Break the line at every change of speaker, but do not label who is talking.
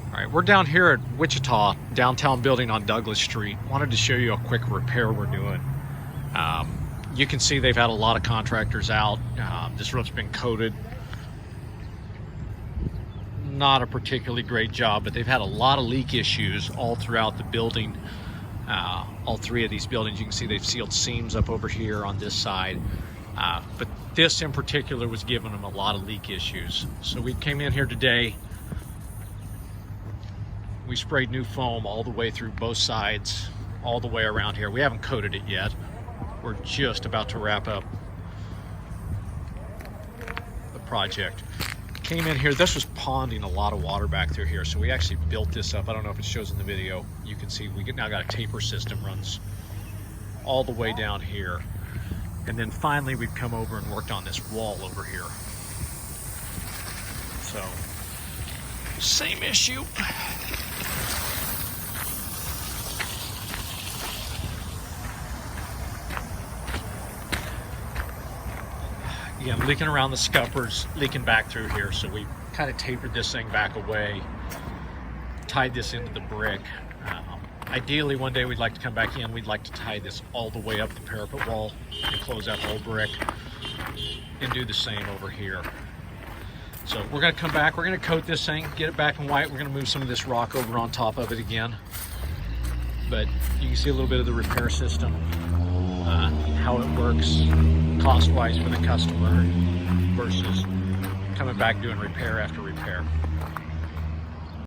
All right, we're down here at Wichita, downtown building on Douglas Street. Wanted to show you a quick repair we're doing. You can see they've had a lot of contractors out. This roof's been coated. Not a particularly great job, but they've had a lot of leak issues all throughout the building. All three of these buildings, you can see they've sealed seams up over here on this side. But this in particular was giving them a lot of leak issues. So we came in here today. We sprayed new foam all the way through both sides, all the way around here. We haven't coated it yet. We're just about to wrap up the project. Came in here, this was ponding a lot of water back through here, so we actually built this up. I don't know if it shows in the video. You can see we now got a taper system, runs all the way down here. And then finally we've come over and worked on this wall over here. So, same issue. Again, leaking around the scuppers, leaking back through here, so we kind of tapered this thing back away, tied this into the brick. Ideally, one day we'd like to come back in, we'd like to tie this all the way up the parapet wall and close that whole brick and do the same over here. So we're going to come back, we're going to coat this thing, get it back in white. We're going to move some of this rock over on top of it again. But you can see a little bit of the repair system, how it works cost-wise for the customer versus coming back doing repair after repair.